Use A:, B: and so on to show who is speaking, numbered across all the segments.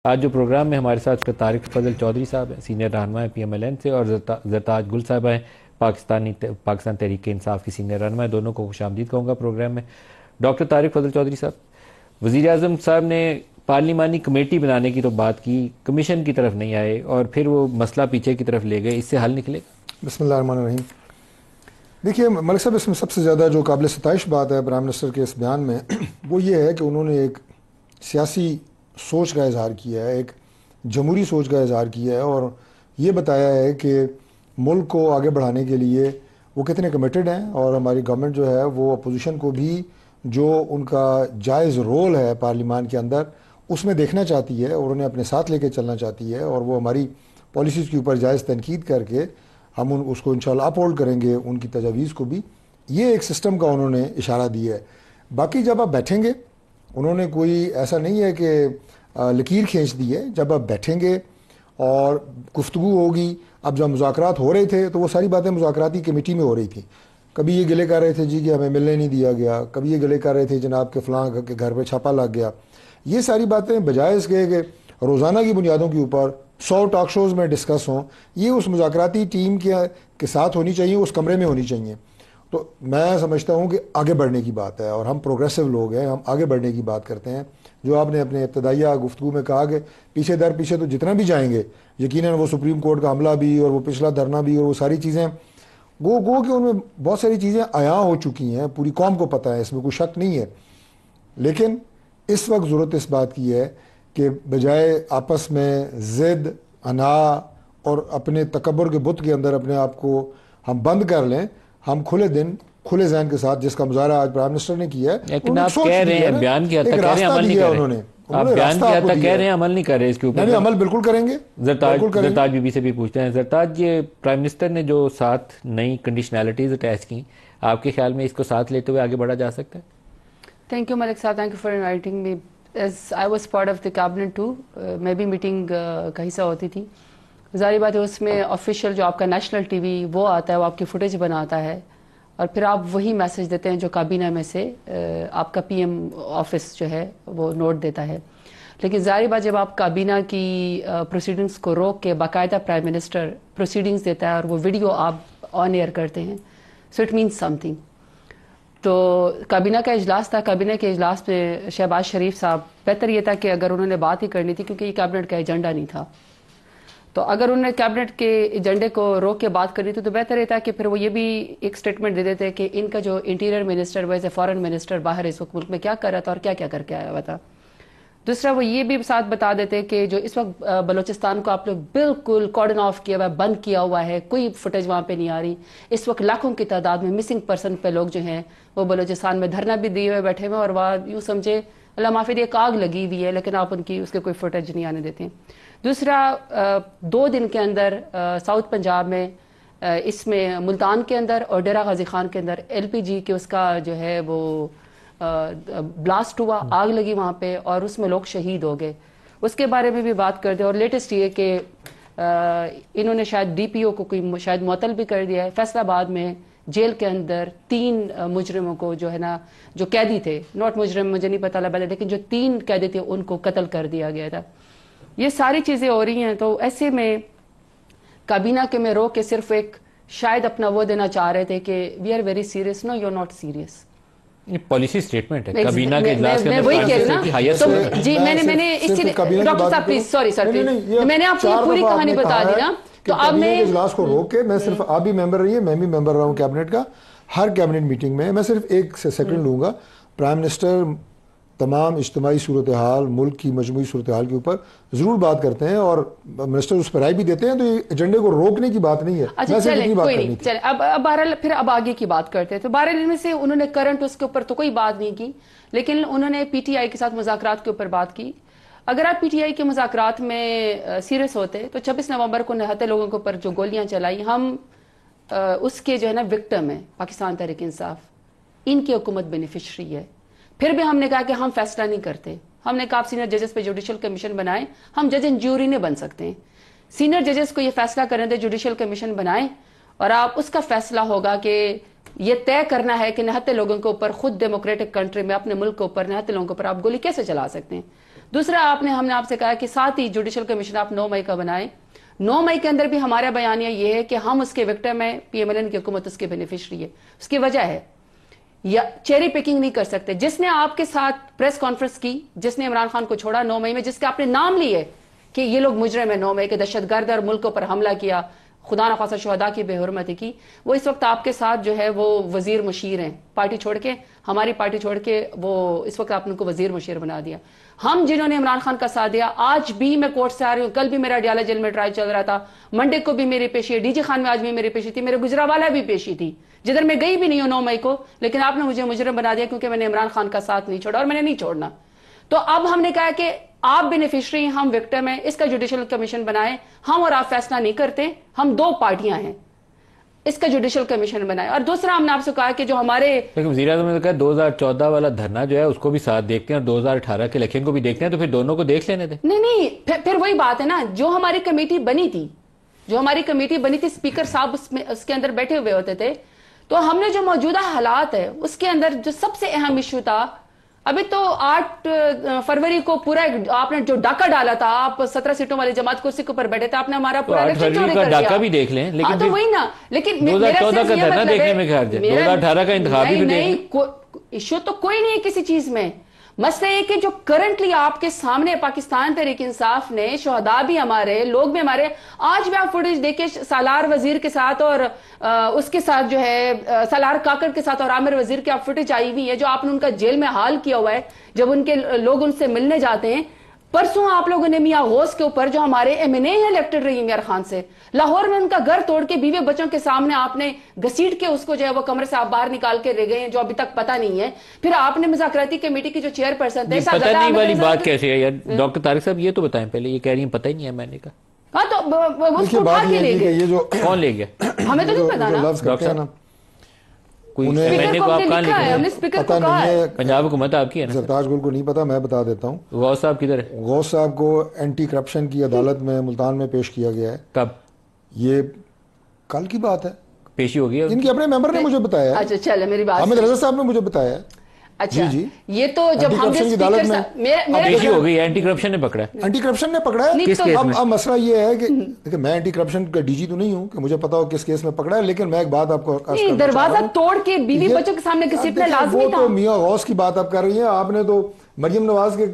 A: آج جو پروگرام میں ہمارے ساتھ طارق فضل چودھری صاحب ہیں، سینئر رہنما ہیں PMLN سے، اور زرتاج گل صاحبہ ہیں، پاکستان تحریک انصاف کی سینئر رہنما ہیں۔ دونوں کو خوش آمدید کہوں گا پروگرام میں۔ ڈاکٹر طارق فضل چودھری صاحب، وزیر اعظم صاحب نے پارلیمانی کمیٹی بنانے کی تو بات کی، کمیشن کی طرف نہیں آئے اور پھر وہ مسئلہ پیچھے کی طرف لے گئے، اس سے حل نکلے گا؟
B: بسم اللہ الرحمن الرحیم۔ دیکھیے ملک صاحب، اس میں سب سے زیادہ جو قابل ستائش بات ہے پرائم منسٹر کے اس بیان میں، وہ یہ ہے کہ انہوں نے ایک سیاسی سوچ کا اظہار کیا ہے، ایک جمہوری سوچ کا اظہار کیا ہے، اور یہ بتایا ہے کہ ملک کو آگے بڑھانے کے لیے وہ کتنے کمیٹڈ ہیں، اور ہماری گورنمنٹ جو ہے وہ اپوزیشن کو بھی جو ان کا جائز رول ہے پارلیمان کے اندر اس میں دیکھنا چاہتی ہے اور انہیں اپنے ساتھ لے کے چلنا چاہتی ہے، اور وہ ہماری پالیسیز کے اوپر جائز تنقید کر کے ہم اس کو انشاءاللہ اپ ہولڈ کریں گے، ان کی تجاویز کو بھی۔ یہ ایک سسٹم کا انہوں نے اشارہ دیا ہے۔ باقی جب آپ بیٹھیں گے، انہوں نے کوئی ایسا نہیں ہے کہ لکیر کھینچ دی ہے، جب آپ بیٹھیں گے اور گفتگو ہوگی۔ اب جب مذاکرات ہو رہے تھے تو وہ ساری باتیں مذاکراتی کمیٹی میں ہو رہی تھیں۔ کبھی یہ گلے کر رہے تھے جی کہ ہمیں ملنے نہیں دیا گیا، کبھی یہ گلے کر رہے تھے جناب کے فلاں کے گھر پہ چھاپا لگ گیا۔ یہ ساری باتیں بجائے اس کے کہ روزانہ کی بنیادوں کے اوپر 100 ٹاک شوز میں ڈسکس ہوں، یہ اس مذاکراتی ٹیم کے ساتھ ہونی چاہیے، اس کمرے میں ہونی چاہیے۔ تو میں سمجھتا ہوں کہ آگے بڑھنے کی بات ہے، اور ہم پروگریسو لوگ ہیں، ہم آگے بڑھنے کی بات کرتے ہیں۔ جو آپ نے اپنے ابتدائیہ گفتگو میں کہا کہ پیچھے در پیچھے تو جتنا بھی جائیں گے، یقیناً وہ سپریم کورٹ کا حملہ بھی اور وہ پچھلا دھرنا بھی اور وہ ساری چیزیں گو کہ ان میں بہت ساری چیزیں عیاں ہو چکی ہیں، پوری قوم کو پتہ ہے، اس میں کوئی شک نہیں ہے۔ لیکن اس وقت ضرورت اس بات کی ہے کہ بجائے آپس میں ضد، انا اور اپنے تکبر کے بت کے اندر اپنے آپ کو ہم بند کر لیں، ہم کھلے دن کھلے ذہن کے ساتھ، جس کا مظاہرہ آج پرائم منسٹر نے کیا ہے،
A: لیکن آپ کہہ رہے ہیں بیان کی حد تک کہہ رہے ہیں عمل نہیں کر رہے، آپ بیان کی حد تک کہہ رہے ہیں عمل نہیں کر رہے، اس کے اوپر
B: نہیں عمل بالکل کریں گے۔
A: زرتاج بی بی سے بھی پوچھتے ہیں، زرتاج یہ پرائم منسٹر نے جو 7 نئی کنڈیشنلٹیز اٹیچ کی، آپ کے خیال میں اس کو ساتھ لیتے ہوئے آگے بڑھا جا سکتا ہے؟
C: تھینک یو ملک صاحب، thank you for inviting me. As I was part of the cabinet too, میں بھی میٹنگ کا حصہ ہوتی تھی۔ ظاہر بات ہے اس میں آفیشیل جو آپ کا نیشنل ٹی وی وہ آتا ہے، وہ آپ کی فوٹیج بناتا ہے، اور پھر آپ وہی میسج دیتے ہیں جو کابینہ میں سے آپ کا PM آفس جو ہے وہ نوٹ دیتا ہے۔ لیکن ظاہر بات جب آپ کابینہ کی پروسیڈنگز کو روک کے باقاعدہ پرائم منسٹر پروسیڈنگز دیتا ہے اور وہ ویڈیو آپ آن ایئر کرتے ہیں، so it means some thing. تو کابینہ کا اجلاس تھا، کابینہ کے اجلاس میں شہباز شریف صاحب، بہتر یہ تھا کہ اگر انہوں نے بات ہی کرنی تھی، کیونکہ یہ کیبنٹ کا ایجنڈا نہیں تھا، تو اگر انہوں نے کیبنٹ کے ایجنڈے کو روک کے بات کرنی تھی تو بہتر یہ تھا کہ پھر وہ یہ بھی ایک سٹیٹمنٹ دے دیتے کہ ان کا جو انٹیریئر منسٹر ویسے فارن منسٹر باہر اس وقت ملک میں کیا کر رہا تھا اور کیا کیا کر کے آیا ہوا تھا۔ دوسرا وہ یہ بھی ساتھ بتا دیتے کہ جو اس وقت بلوچستان کو آپ لوگ بالکل کارڈن آف کیا ہوا ہے، بند کیا ہوا ہے، کوئی فوٹیج وہاں پہ نہیں آ رہی، اس وقت لاکھوں کی تعداد میں مسنگ پرسن پہ لوگ جو ہیں وہ بلوچستان میں دھرنا بھی دیے ہوئے بیٹھے ہوئے، اور وہاں یوں سمجھے اللہ معافی ایک آگ لگی ہوئی ہے، لیکن آپ ان کی اس کے کوئی فوٹیج نہیں آنے دیتے ہیں۔ دوسرا 2 دن کے اندر ساؤتھ پنجاب میں، اس میں ملتان کے اندر اور ڈیرہ غازی خان کے اندر LPG کے اس کا جو ہے وہ بلاسٹ ہوا، آگ لگی وہاں پہ، اور اس میں لوگ شہید ہو گئے، اس کے بارے میں بھی بات کر دیں۔ اور لیٹسٹ یہ کہ انہوں نے شاید DPO کو کوئی شاید معطل بھی کر دیا ہے۔ فیصل آباد میں جیل کے اندر 3 مجرموں کو جو ہے نا، جو قیدی تھے، نوٹ مجرم مجھے نہیں پتہ لگا، لیکن جو 3 قیدی تھے ان کو قتل کر دیا گیا تھا۔ یہ ساری چیزیں ہو رہی ہیں، تو ایسے میں کابینہ کے میں رو کے صرف ایک شاید اپنا وہ دینا چاہ رہے تھے کہ we are very serious, no you are not serious.
A: یہ پالیسی سٹیٹمنٹ ہے کابینہ کے اجلاس کے
C: میں
A: اندر،
C: وہی کہہ رہی ہوں نا۔ جی میں نے اس چیز، ڈاکٹر صاحب پلیز، سوری سر پلیز، میں نے آپ کو یہ پوری کہانی بتا دی نا، تو اب میں
B: اجلاس کو روک کے میں صرف، آپ بھی ممبر رہی ہے، میں بھی ممبر رہا ہوں کیبنٹ کا، ہر کیبنٹ میٹنگ میں صرف 1 سیکنڈ لوں گا۔ پرائم منسٹر تمام اجتماعی صورتحال، ملک کی مجموعی صورتحال کے اوپر ضرور بات کرتے ہیں، اور منسٹر اس پر رائے بھی دیتے ہیں، تو یہ ایجنڈے کو روکنے کی بات نہیں ہے۔
C: اچھا چلیں کوئی نہیں، چلیں اب بہرحال پھر اب آگے کی بات کرتے ہیں۔ تو بہرحال ان میں سے انہوں نے کرنٹ اس کے اوپر تو کوئی بات نہیں کی، لیکن انہوں نے PTI کے ساتھ مذاکرات کے اوپر بات کی۔ اگر آپ PTI کے مذاکرات میں سیریس ہوتے تو 26 نومبر کو نہتے لوگوں کے اوپر جو گولیاں چلائی، ہم اس کے جو ہے نا وکٹم ہیں، پاکستان تحریک انصاف، ان کی حکومت بینیفیشری ہے۔ پھر بھی ہم نے کہا کہ ہم فیصلہ نہیں کرتے، ہم نے کہا آپ سینئر ججز پہ جوڈیشل کمیشن بنائیں، ہم جج اینڈ جیوری نہیں بن سکتے ہیں، سینئر ججز کو یہ فیصلہ کرنے دیں، جوڈیشل کمیشن بنائیں، اور آپ اس کا فیصلہ ہوگا کہ یہ طے کرنا ہے کہ نہتے لوگوں کے اوپر، خود ڈیموکریٹک کنٹری میں اپنے ملک کے اوپر نہتے لوگوں کے اوپر آپ گولی کیسے چلا سکتے ہیں۔ دوسرا ہم نے آپ سے کہا کہ ساتھ ہی جوڈیشل کمیشن آپ 9 مئی کا بنائیں. 9 مئی کے اندر بھی ہمارا بیانیہ یہ ہے کہ ہم اس کے وکٹم ہیں, پی ایم ایل این کی حکومت اس کے بینیفیشری ہے. اس کی وجہ ہے یا چیری پکنگ نہیں کر سکتے. جس نے آپ کے ساتھ پریس کانفرنس کی, جس نے عمران خان کو چھوڑا 9 مئی میں, جس کے آپ نے نام لیے کہ یہ لوگ مجرم ہیں 9 مئی کے, دہشت گرد اور ملک پر حملہ کیا, خدا نخواستہ شہداء کی بے حرمتی کی, وہ اس وقت آپ کے ساتھ جو ہے وہ وزیر مشیر ہیں. پارٹی چھوڑ کے, ہماری پارٹی چھوڑ کے, وہ اس وقت آپ نے ان کو وزیر مشیر بنا دیا. ہم جنہوں نے عمران خان کا ساتھ دیا, آج بھی میں کورٹ سے آ رہی ہوں, کل بھی میرا اڈیالہ جیل میں ٹرائل چل رہا تھا, منڈے کو بھی میری پیشی ہے, ڈی جی خان میں آج بھی میری پیشی تھی, میرے گجرانوالہ بھی پیشی تھی, جدھر میں گئی بھی نہیں ہوں 9 مئی کو, لیکن آپ نے مجھے مجرم بنا دیا کیونکہ میں نے عمران خان کا ساتھ نہیں چھوڑا, اور میں نے نہیں چھوڑنا. تو اب ہم نے کہا کہ آپ بینیفیشری ہیں, ہم وکٹم ہیں, اس کا جوڈیشل کمیشن بنائیں. ہم اور آپ فیصلہ نہیں کرتے, ہم 2 پارٹیاں ہیں, اس کا جوڈیشل کمیشن بنائے. اور دوسرا ہم نے آپ سے کہا کہ جو ہمارے
A: لیکن وزیر اعظم نے کہا 2014 والا دھرنا جو ہے اس کو بھی ساتھ دیکھتے ہیں اور 2018 کے الیکشن کو بھی دیکھتے ہیں, تو پھر دونوں کو دیکھ لینے دیں.
C: نہیں, پھر وہی بات ہے نا, جو ہماری کمیٹی بنی تھی, اسپیکر صاحب اس کے اندر بیٹھے ہوئے ہوتے تھے. تو ہم نے جو موجودہ حالات ہے اس کے اندر جو سب سے اہم ایشو تھا, ابھی تو 8 فروری کو پورا آپ نے جو ڈاکہ ڈالا تھا, آپ 17 سیٹوں والی جماعت کرسی کے اوپر بیٹھے تھے, آپ نے ہمارا پورا الیکشن چوری کر دیا.
A: ڈاکہ بھی دیکھ لیں, لیکن
C: تو وہی نا, لیکن
A: 2014 کا دھرنا دیکھنے میں کیا حرج ہے, 2018 کا انتخاب بھی دیکھ.
C: ایشو تو کوئی نہیں ہے کسی چیز میں. مسئلہ یہ کہ جو کرنٹلی آپ کے سامنے پاکستان تحریک انصاف نے, شہداء بھی ہمارے, لوگ بھی ہمارے, آج بھی آپ فوٹیج دیکھیں سالار وزیر کے ساتھ اور اس کے ساتھ جو ہے سالار کاکڑ کے ساتھ اور عامر وزیر کی آپ فوٹیج آئی ہوئی ہے, جو آپ نے ان کا جیل میں حال کیا ہوا ہے جب ان کے لوگ ان سے ملنے جاتے ہیں. پرسوں آپ لوگوں نے میاں غوث کے اوپر, جو ہمارے ایم این اے ہیں الیکٹڈ رہی عمر خان سے, لاہور میں ان کا گھر توڑ کے بیوی بچوں کے سامنے آپ نے گھسیٹ کے اس کو جو ہے وہ کمرے سے آپ باہر نکال کے رہ گئے ہیں, جو ابھی تک پتہ نہیں ہے. پھر آپ نے مذاکراتی کمیٹی کی جو چیئر پرسن تھے,
A: پتہ نہیں والی بات کیسے ہے یار ڈاکٹر طارق صاحب, یہ تو بتائیں پہلے, یہ کہہ رہی ہیں پتہ ہی نہیں ہے. میں نے کہا
C: ہاں تو اس کو اٹھا کے لے گئے,
B: یہ جو
A: کون لے گیا,
C: ہمیں تو نہیں پتا نا.
B: ڈاکٹر صاحب
A: کوئی MNA کو آپ کہاں لے گئے,
B: پتہ نہیں ہے,
A: پنجاب حکومت آپ کی ہے نا.
B: سرتاج گل کو نہیں پتا, میں بتا دیتا ہوں.
A: غوث صاحب کدھر ہے؟
B: غوث صاحب کو اینٹی کرپشن کی عدالت میں ملتان میں پیش کیا گیا ہے.
A: کب؟
B: یہ کل کی بات ہے,
A: پیشی ہو گئی ہے
B: ان کے اپنے ممبر نے مجھے بتایا.
C: اچھا چلے میری بات,
B: حامد رضا صاحب نے مجھے بتایا.
C: اچھا یہ تو جب ہم
A: پیشی ہو گئی, اینٹی کرپشن نے پکڑا ہے.
B: اینٹی کرپشن نے پکڑا ہے.
A: کس کیس میں؟
B: اب مسئلہ یہ ہے کہ دیکھیں, میں اینٹی کرپشن کا ڈی جی تو نہیں ہوں کہ مجھے پتا ہو کس کیس میں پکڑا ہے, لیکن میں ایک بات آپ کو
C: دروازہ توڑ کے بیوی بچوں کے سامنے گھسیٹنا لازمی تھا.
B: وہ تو میاں غوث کی بات آپ کر رہی ہیں, آپ نے تو مریم نواز کے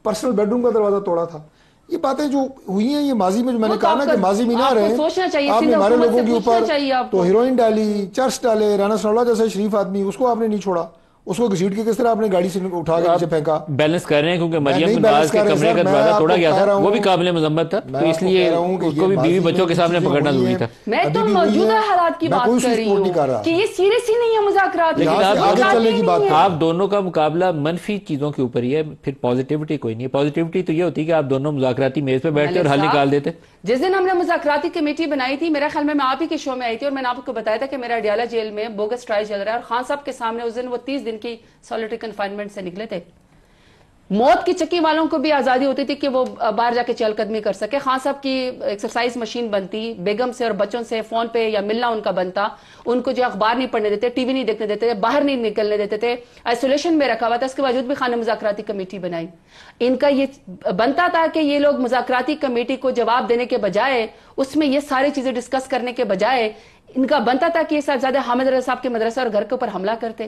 B: پرسنل بیڈ روم کا دروازہ توڑا تھا. یہ باتیں جو ہوئی ہیں یہ ماضی میں, جو میں نے کہا نا کہ ماضی میں نہ رہے, آپ نے ہمارے لوگوں کے اوپر تو ہیروئن ڈالی, چرس ڈالے, رانا ثناءاللہ جیسے شریف آدمی, اس کو آپ نے نہیں چھوڑا. اس کو گھسیٹ کے کس طرح آپ نے گاڑی سے اٹھا کے نیچے پھینکا.
A: بیلنس کر رہے ہیں کیونکہ مریم نواز کے کمرے کا دروازہ توڑا گیا تھا, وہ بھی قابل مذمت تھا, تو اس لیے اس کو بھی بیوی بچوں کے سامنے پکڑنا ضروری تھا.
C: میں تو موجودہ حالات کی بات کر رہی ہوں کہ یہ سیریس ہی نہیں ہے مذاکرات.
B: آگے چلنے کی بات,
A: آپ دونوں کا مقابلہ منفی چیزوں کے اوپر ہی ہے, پھر پازیٹیوٹی کوئی نہیں ہے. پازیٹیوٹی تو یہ ہوتی ہے کہ آپ دونوں مذاکراتی میز پہ بیٹھتے اور حل نکال دیتے.
C: جس دن ہم نے مذاکراتی کمیٹی بنائی تھی, میرا خیال میں آپ ہی کے شو میں آئی تھی, اور میں نے آپ کو بتایا تھا کہ میرا اڈیالہ جیل میں بوگس ٹرائل چل رہا ہے, اور خان صاحب کے سامنے اس دن وہ 30 دن کی سولیٹری کنفائنمنٹ سے نکلے تھے. موت کی چکی والوں کو بھی آزادی ہوتی تھی کہ وہ باہر جا کے چہل قدمی کر سکے. خان صاحب کی ایکسرسائز مشین بنتی, بیگم سے اور بچوں سے فون پہ یا ملنا ان کا بنتا, ان کو جو اخبار نہیں پڑھنے دیتے, ٹی وی نہیں دیکھنے دیتے, باہر نہیں نکلنے دیتے تھے, آئسولیشن میں رکھا ہوا تھا. اس کے باوجود بھی خان نے مذاکراتی کمیٹی بنائی. ان کا یہ بنتا تھا کہ یہ لوگ مذاکراتی کمیٹی کو جواب دینے کے بجائے, اس میں یہ ساری چیزیں ڈسکس کرنے کے بجائے, ان کا بنتا تھا کہ یہ صاحبزادہ حامد رضا صاحب کے مدرسہ اور گھر کے اوپر حملہ کرتے.